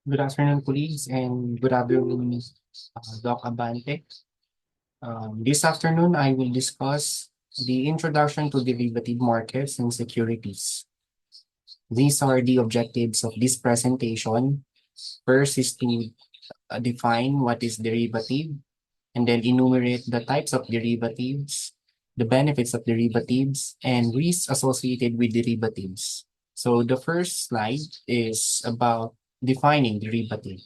Good afternoon, colleagues, and good afternoon, Doc Abante. This afternoon, I will discuss the introduction to derivative markets and securities. These are the objectives of this presentation. First is to define what is derivative, and then enumerate the types of derivatives, the benefits of derivatives, and risks associated with derivatives. So the first slide is about defining derivative.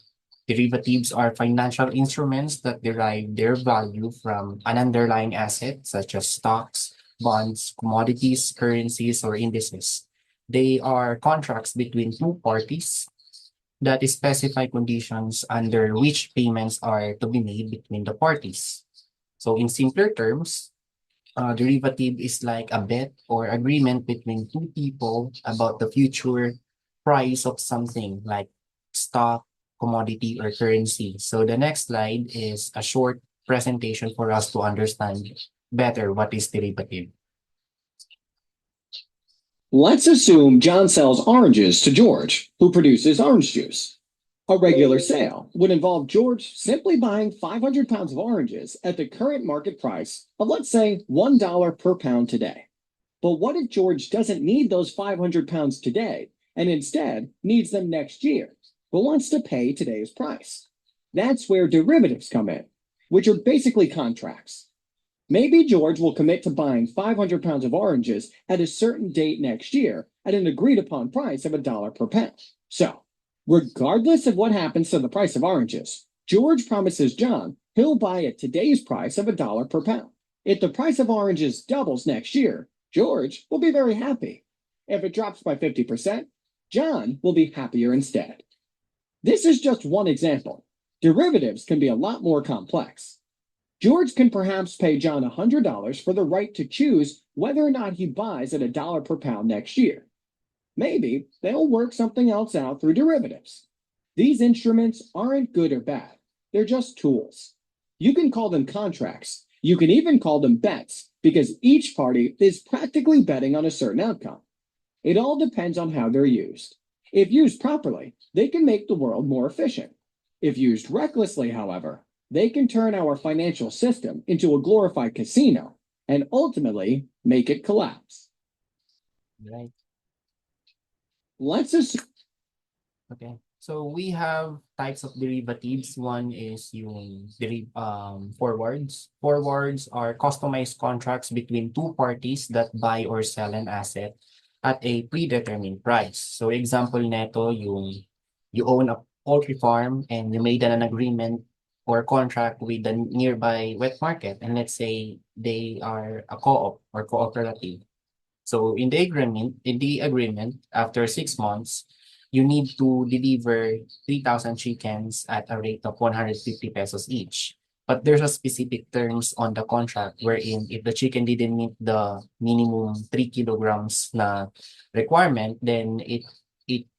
Derivatives are financial instruments that derive their value from an underlying asset, such as stocks, bonds, commodities, currencies, or indices. They are contracts between two parties that specify conditions under which payments are to be made between the parties. So in simpler terms, derivative is like a bet or agreement between two people about the future price of something like stock, commodity, or currency. So the next slide is a short presentation for us to understand better what is derivative. Let's assume John sells oranges to George, who produces orange juice. A regular sale would involve George simply buying 500 pounds of oranges at the current market price of, let's say, $1 per pound today. But what if George doesn't need those 500 pounds today and instead needs them next year, but wants to pay today's price? That's where derivatives come in, which are basically contracts. Maybe George will commit to buying 500 pounds of oranges at a certain date next year at an agreed upon price of $1 per pound. So, regardless of what happens to the price of oranges, George promises John he'll buy at today's price of $1 per pound. If the price of oranges doubles next year, George will be very happy. If it drops by 50%, John will be happier instead. This is just one example. Derivatives can be a lot more complex. George can perhaps pay John $100 for the right to choose whether or not he buys at $1 per pound next year. Maybe they'll work something else out through derivatives. These instruments aren't good or bad, they're just tools. You can call them contracts. You can even call them bets because each party is practically betting on a certain outcome. It all depends on how they're used. If used properly, they can make the world more efficient. If used recklessly, however, they can turn our financial system into a glorified casino and ultimately make it collapse. Right. Let's assume. Okay. So we have types of derivatives. One is yung forwards. Forwards are customized contracts between two parties that buy or sell an asset at a predetermined price. So example neto, yung you own a poultry farm and you made an agreement or contract with the nearby wet market. And let's say they are a co-op or cooperative. So in the agreement, after 6 months, you need to deliver 3,000 chickens at a rate of 150 pesos each. But there's a specific terms on the contract wherein if the chicken didn't meet the minimum 3 kilograms na requirement, then it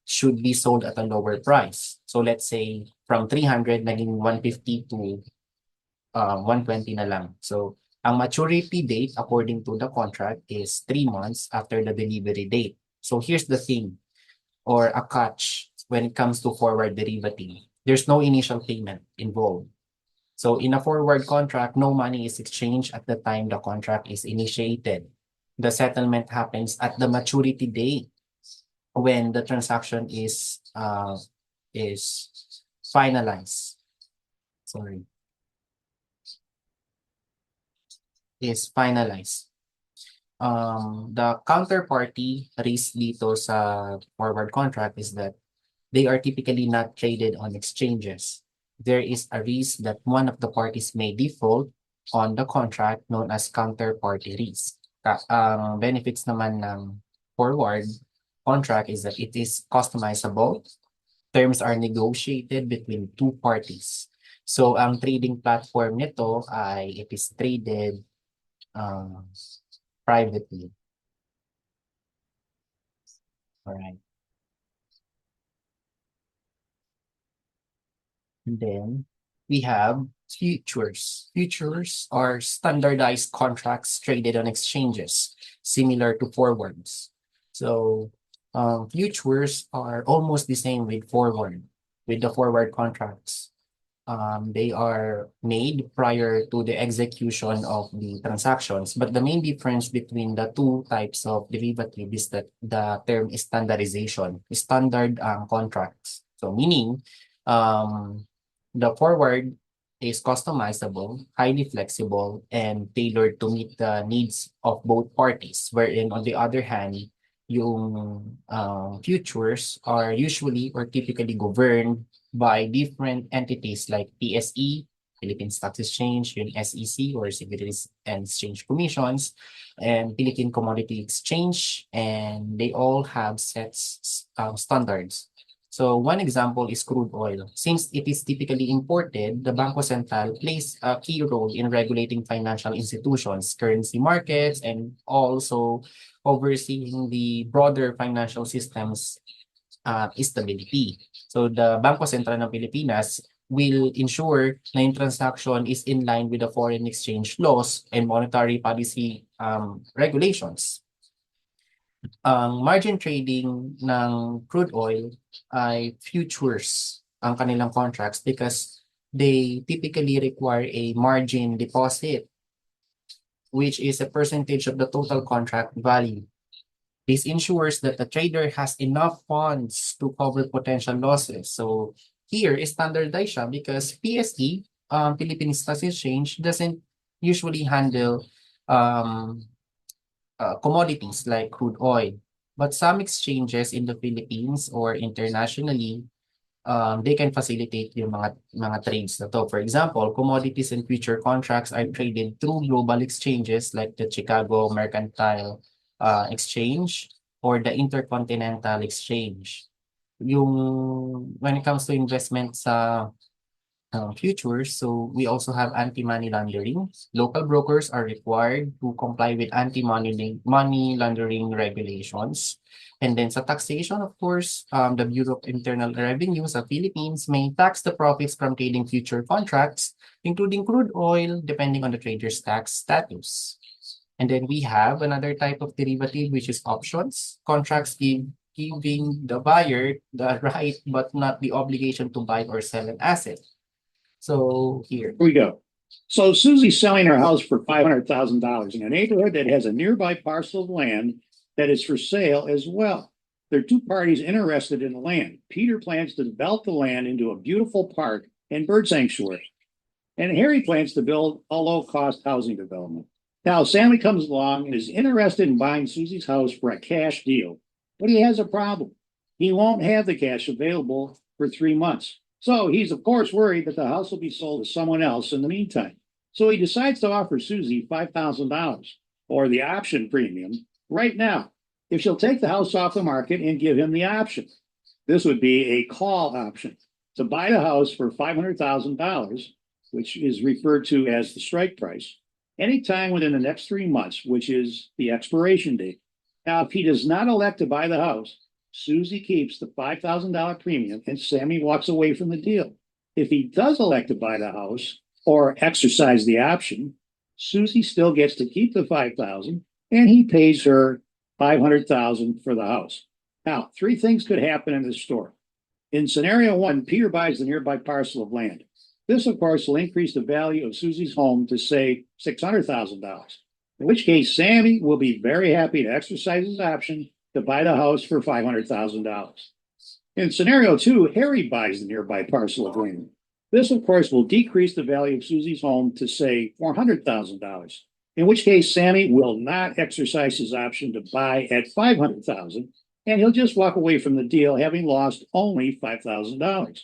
should be sold at a lower price. So let's say from 300 naging 150 to 120 na lang. So ang maturity date according to the contract is 3 months after the delivery date. So here's the thing or a catch when it comes to forward derivative. There's no initial payment involved. So in a forward contract, no money is exchanged at the time the contract is initiated. The settlement happens at the maturity date when the transaction is finalized. Sorry. Is finalized. The counterparty risk dito sa forward contract is that they are typically not traded on exchanges. There is a risk that one of the parties may default on the contract known as counterparty risk. Ang benefits naman ng forward contract is that it is customizable. Terms are negotiated between two parties. So ang trading platform nito ay it is traded privately. All right. And then we have futures. Futures are standardized contracts traded on exchanges, similar to forwards. So futures are almost the same with forward. with the forward contracts. They are made prior to the execution of the transactions. But the main difference between the two types of derivative is that the term is standardization, standard contracts. So meaning the forward is customizable, highly flexible, and tailored to meet the needs of both parties. Wherein on the other hand, yung futures are usually or typically governed by different entities like PSE, Philippine Stock Exchange, yung SEC or Securities and Exchange Commissions, and Philippine Commodity Exchange, and they all have sets standards. So one example is crude oil. Since it is typically imported, the Bangko Sentral plays a key role in regulating financial institutions, currency markets, and also overseeing the broader financial systems stability. So the Bangko Sentral ng Pilipinas will ensure na yung transaction is in line with the foreign exchange laws and monetary policy regulations. Ang margin trading ng crude oil ay futures ang kanilang contracts because they typically require a margin deposit, which is a percentage of the total contract value. This ensures that the trader has enough funds to cover potential losses. So here is standardized siya because PSE, Philippine Stock Exchange, doesn't usually handle commodities like crude oil. But some exchanges in the Philippines or internationally, they can facilitate yung mga trades na to. For example, commodities and future contracts are traded through global exchanges like the Chicago Mercantile Exchange or the Intercontinental Exchange. When it comes to investment sa futures, so we also have anti-money laundering. Local brokers are required to comply with anti-money laundering regulations. And then sa taxation, of course, the Bureau of Internal Revenue sa Philippines may tax the profits from trading future contracts, including crude oil, depending on the trader's tax status. And then we have another type of derivative, which is options. Contracts giving the buyer the right but not the obligation to buy or sell an asset. So here we go. So Susie's selling her house for $500,000 in a neighborhood that has a nearby parcel of land that is for sale as well. There are two parties interested in the land. Peter plans to develop the land into a beautiful park and bird sanctuary. And Harry plans to build a low-cost housing development. Now, Sammy comes along and is interested in buying Susie's house for a cash deal. But he has a problem. He won't have the cash available for 3 months. So he's, of course, worried that the house will be sold to someone else in the meantime. So he decides to offer Susie $5,000 or the option premium right now if she'll take the house off the market and give him the option. This would be a call option to buy the house for $500,000, which is referred to as the strike price, anytime within the next 3 months, which is the expiration date. Now, if he does not elect to buy the house, Susie keeps the $5,000 premium and Sammy walks away from the deal. If he does elect to buy the house or exercise the option, Susie still gets to keep the $5,000 and he pays her $500,000 for the house. Now, 3 things could happen in this story. In scenario 1, Peter buys the nearby parcel of land. This, of course, will increase the value of Susie's home to, say, $600,000, in which case Sammy will be very happy to exercise his option to buy the house for $500,000. In scenario 2, Harry buys the nearby parcel of land. This, of course, will decrease the value of Susie's home to, say, $400,000, in which case Sammy will not exercise his option to buy at $500,000, and he'll just walk away from the deal having lost only $5,000.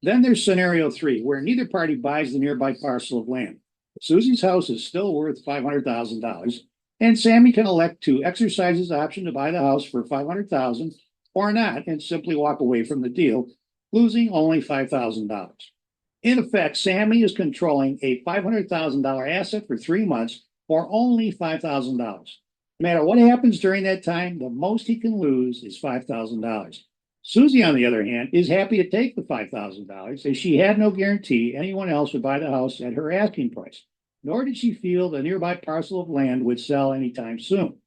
Then there's scenario 3, where neither party buys the nearby parcel of land. Susie's house is still worth $500,000, and Sammy can elect to exercise his option to buy the house for $500,000 or not and simply walk away from the deal, losing only $5,000. In effect, Sammy is controlling a $500,000 asset for 3 months for only $5,000. No matter what happens during that time, the most he can lose is $5,000. Susie, on the other hand, is happy to take the $5,000 as she had no guarantee anyone else would buy the house at her asking price, nor did she feel the nearby parcel of land would sell anytime soon.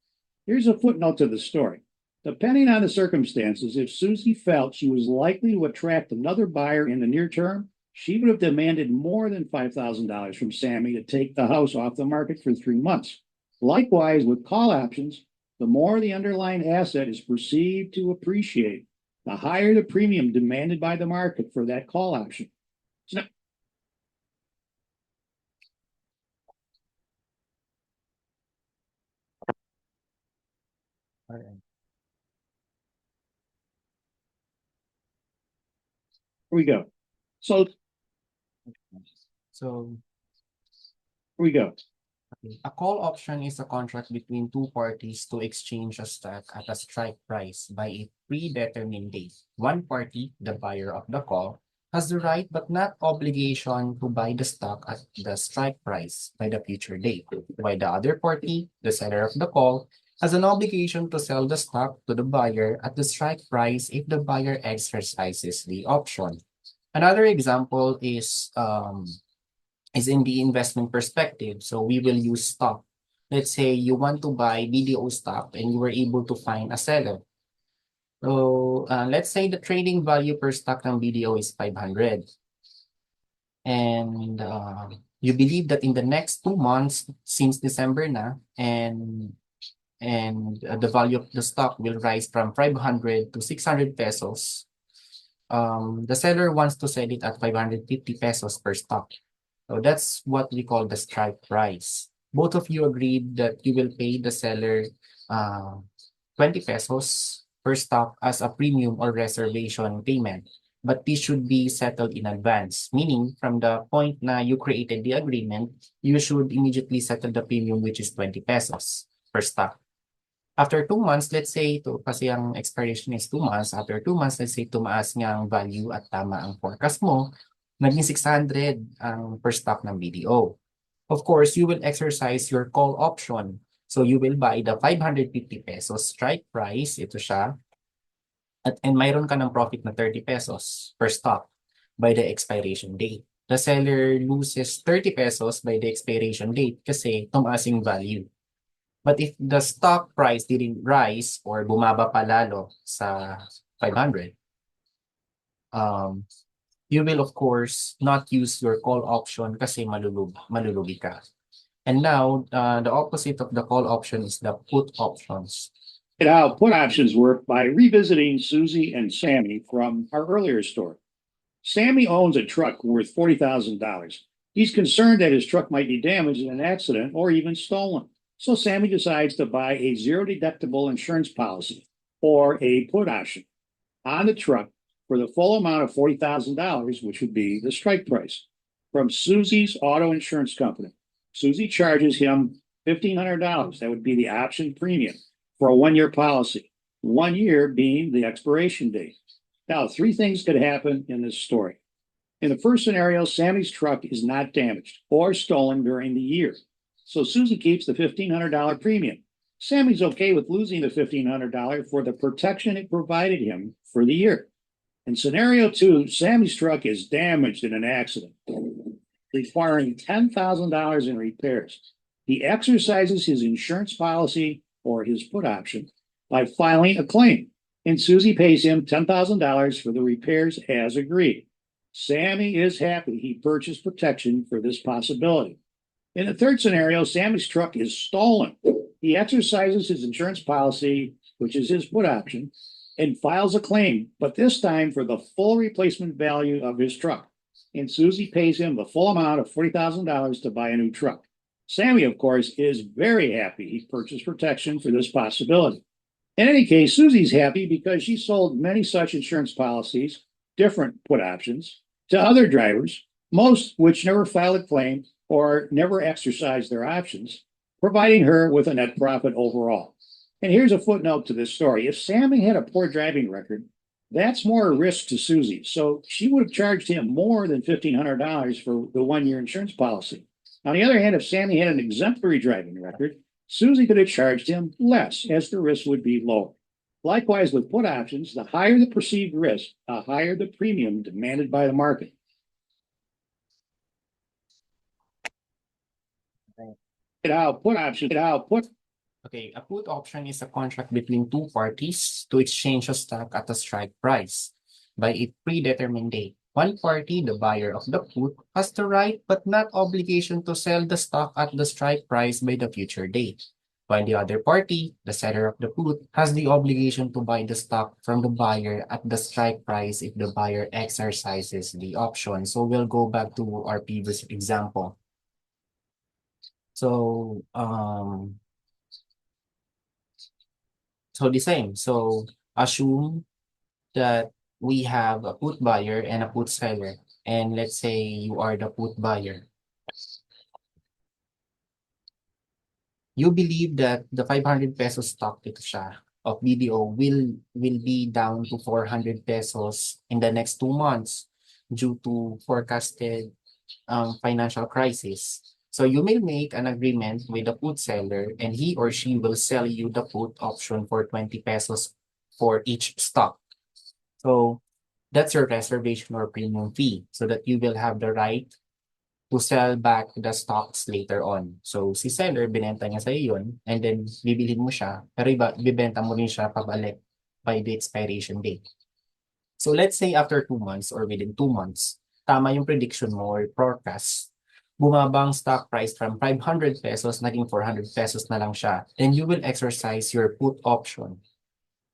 Here's a footnote to the story. Depending on the circumstances, if Susie felt she was likely to attract another buyer in the near term, she would have demanded more than $5,000 from Sammy to take the house off the market for 3 months. Likewise, with call options, the more the underlying asset is perceived to appreciate, the higher the premium demanded by the market for that call option. So All right. here we go. So here So we go. a call option is a contract between two parties to exchange a stock at a strike price by a predetermined date. One party, the buyer of the call, has the right but not obligation to buy the stock at the strike price by the future date, while the other party, the seller of the call, has an obligation to sell the stock to the buyer at the strike price if the buyer exercises the option. Another example is in the investment perspective. So we will use stock. Let's say you want to buy BDO stock and you were able to find a seller. So let's say the trading value per stock ng BDO is 500. And you believe that in the next 2 months, since December na, and the value of the stock will rise from 500 to 600 pesos. The seller wants to sell it at 550 pesos per stock. So that's what we call the strike price. Both of you agreed that you will pay the seller 20 pesos per stock as a premium or reservation payment. But this should be settled in advance, meaning from the point na you created the agreement, you should immediately settle the premium, which is 20 pesos per stock. After 2 months, let's say, kasi ang expiration is 2 months, after 2 months, let's say, tumaas nga ang value at tama ang forecast mo, naging 600 ang per stock ng BDO. Of course, you will exercise your call option. So you will buy the 550 pesos strike price, ito siya, and mayroon ka ng profit na 30 pesos per stock by the expiration date. The seller loses 30 pesos by the expiration date kasi tumaas yung value. But if the stock price didn't rise or bumaba pa lalo sa 500, you will of course not use your call option kasi malulugi ka. And now, the opposite of the call option is the put options. How put options work by revisiting Susie and Sammy from our earlier story. Sammy owns a truck worth $40,000. He's concerned that his truck might be damaged in an accident or even stolen. So Sammy decides to buy a zero deductible insurance policy or a put option on the truck for the full amount of $40,000, which would be the strike price, from Susie's auto insurance company. Susie charges him $1,500. That would be the option premium for a 1-year policy, 1 year being the expiration date. Now, 3 things could happen in this story. In the first scenario, Sammy's truck is not damaged or stolen during the year. So Susie keeps the $1,500 premium. Sammy's okay with losing the $1,500 for the protection it provided him for the year. In scenario 2, Sammy's truck is damaged in an accident, requiring $10,000 in repairs. He exercises his insurance policy or his put option by filing a claim, and Susie pays him $10,000 for the repairs as agreed. Sammy is happy he purchased protection for this possibility. In the third scenario, Sammy's truck is stolen. He exercises his insurance policy, which is his put option, and files a claim, but this time for the full replacement value of his truck. And Susie pays him the full amount of $40,000 to buy a new truck. Sammy, of course, is very happy he purchased protection for this possibility. In any case, Susie's happy because she sold many such insurance policies, different put options, to other drivers, most which never filed a claim or never exercised their options, providing her with a net profit overall. And here's a footnote to this story. If Sammy had a poor driving record, that's more a risk to Susie. So she would have charged him more than $1,500 for the 1-year insurance policy. On the other hand, if Sammy had an exemplary driving record, Susie could have charged him less, as the risk would be lower. Likewise, with put options, the higher the perceived risk, the higher the premium demanded by the market. Put option, Okay, a put option is a contract between two parties to exchange a stock at a strike price by a predetermined date. One party, the buyer of the put, has the right but not obligation to sell the stock at the strike price by the future date, while the other party, the seller of the put, has the obligation to buy the stock from the buyer at the strike price if the buyer exercises the option. So we'll go back to our previous example. So, so the same. So assume that we have a put buyer and a put seller. And let's say you are the put buyer. You believe that the 500 pesos stock dito siya of BDO will be down to 400 pesos in the next 2 months due to forecasted financial crisis. So you may make an agreement with the put seller and he or she will sell you the put option for 20 pesos for each stock. So that's your reservation or premium fee so that you will have the right to sell back the stocks later on. So si seller, binenta niya sa'yo yun and then bibilhin mo siya pero bibenta mo rin siya pabalik by the expiration date. So let's say after 2 months or within 2 months, tama yung prediction mo or forecast, bumaba ang stock price from 500 pesos, naging 400 pesos na lang siya, then you will exercise your put option.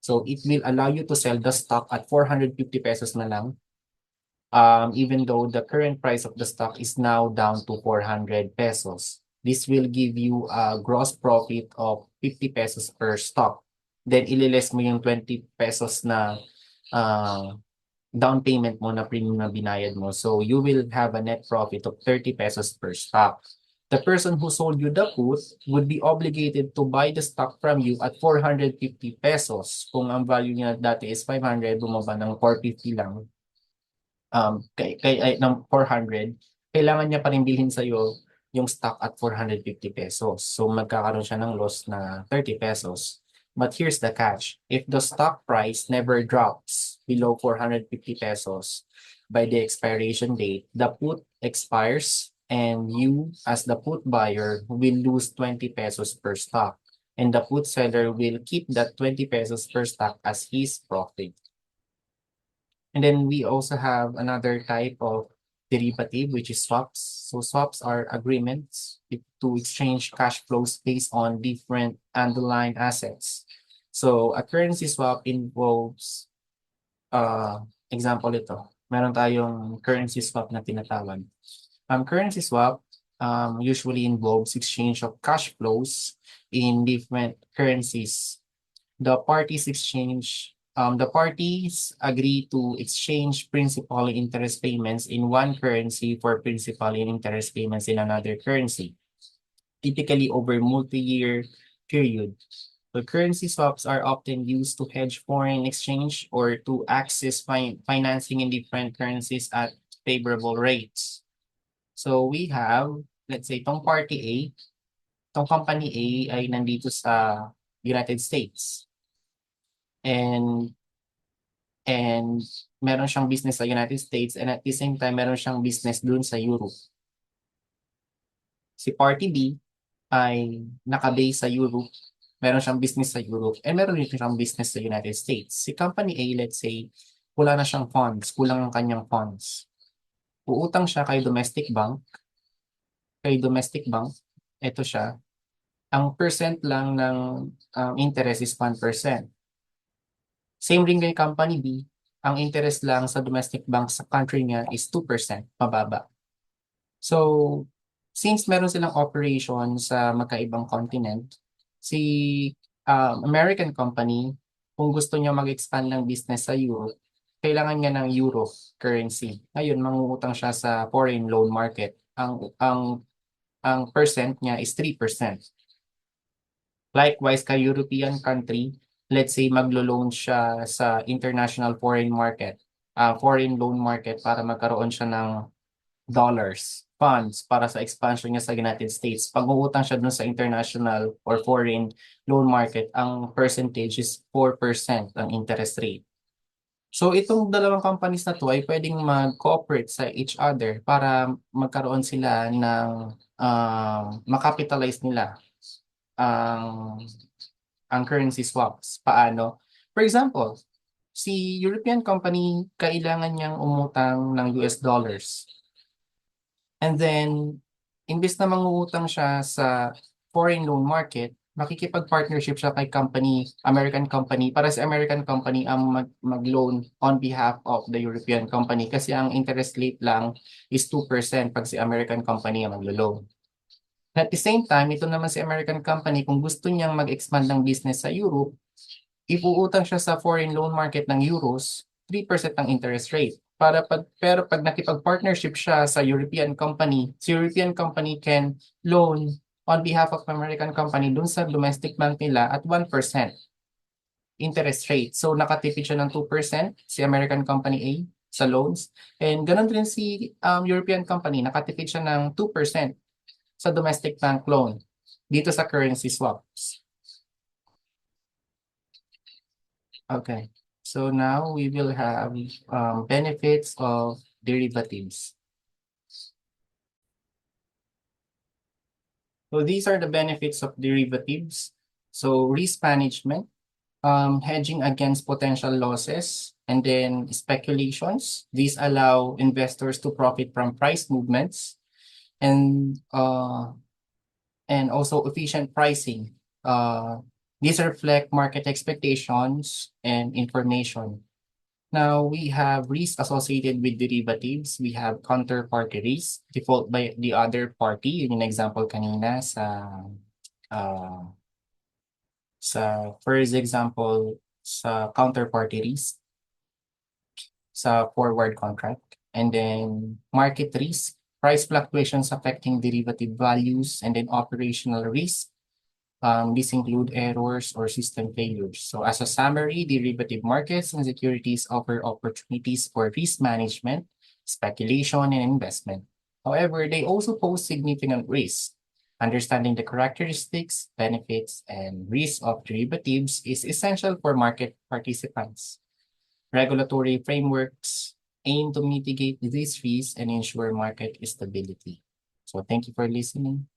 So it will allow you to sell the stock at 450 pesos na lang, even though the current price of the stock is now down to 400 pesos. This will give you a gross profit of 50 pesos per stock. Then ililess mo yung 20 pesos na down payment mo na premium na binayad mo. So you will have a net profit of 30 pesos per stock. The person who sold you the put would be obligated to buy the stock from you at 450 pesos. Kung ang value niya dati is 500, bumaba ng 450 lang. Ng 400, kailangan niya pa rin bilhin sa'yo yung stock at 450 pesos. So magkakaroon siya ng loss na 30 pesos. But here's the catch. If the stock price never drops below 450 pesos by the expiration date, the put expires and you as the put buyer will lose 20 pesos per stock. And the put seller will keep that 20 pesos per stock as his profit. And then we also have another type of derivative, which is swaps. So swaps are agreements to exchange cash flows based on different underlying assets. So a currency swap involves, example ito, meron tayong currency swap na tinatawag. Currency swap usually involves exchange of cash flows in different currencies. The parties agree to exchange principal and interest payments in one currency for principal and interest payments in another currency, typically over multi-year period. The currency swaps are often used to hedge foreign exchange or to access financing in different currencies at favorable rates. So we have, let's say, tong party A, tong company A ay nandito sa United States. And meron siyang business sa United States and at the same time meron siyang business dun sa Europe. Si Party B ay naka-base sa Europe, meron siyang business sa Europe, and meron din siyang business sa United States. Si Company A, let's say, wala na siyang funds, kulang ang kanyang funds. Uutang siya kay domestic bank, eto siya, ang percent lang ng interest is 1%. Same rin kay Company B, ang interest lang sa domestic bank sa country niya is 2%, mababa. So, since meron silang operation sa magkaibang continent, si American company, kung gusto niya mag-expand ng business sa Europe, kailangan niya ng euro currency. Ngayon, mangungutang siya sa foreign loan market. Ang percent niya is 3%. Likewise, ka European country, let's say maglo-loan siya sa international foreign loan market para magkaroon siya ng dollars, funds para sa expansion niya sa United States. Pag uutang siya dun sa international or foreign loan market, ang percentage is 4% ang interest rate. So itong dalawang companies na to ay pwedeng mag-cooperate sa each other para magkaroon sila ng makapitalize nila ang ang currency swaps. Paano? For example, si European company kailangan niyang umutang ng US dollars. And then, imbes na mangungutang siya sa foreign loan market, makikipag-partnership siya kay company, American company, para sa American company ang mag-loan on behalf of the European company kasi ang interest rate lang is 2% pag si American company ang maglo-loan. At the same time, ito naman si American company, kung gusto niyang mag-expand ng business sa Europe, ipuutang siya sa foreign loan market ng euros, 3% ang interest rate. Pero pag nakipag-partnership siya sa European company, si European company can loan on behalf of American company dun sa domestic bank nila at 1% interest rate. So nakatipid siya ng 2% si American company A sa loans. And ganun din si European company, nakatipid siya ng 2% sa domestic bank loan dito sa currency swaps. Okay, so now we will have benefits of derivatives. So these are the benefits of derivatives. So risk management, hedging against potential losses, and then speculations. These allow investors to profit from price movements and also efficient pricing. These reflect market expectations and information. Now, we have risk associated with derivatives. We have counterparty risk, default by the other party. Yun yung example kanina uh, sa first example sa counterparty risk sa forward contract. And then market risk, price fluctuations affecting derivative values, and then operational risk. These include errors or system failures. So as a summary, derivative markets and securities offer opportunities for risk management, speculation, and investment. However, they also pose significant risks. Understanding the characteristics, benefits, and risks of derivatives is essential for market participants. Regulatory frameworks aim to mitigate these risks and ensure market stability. So thank you for listening.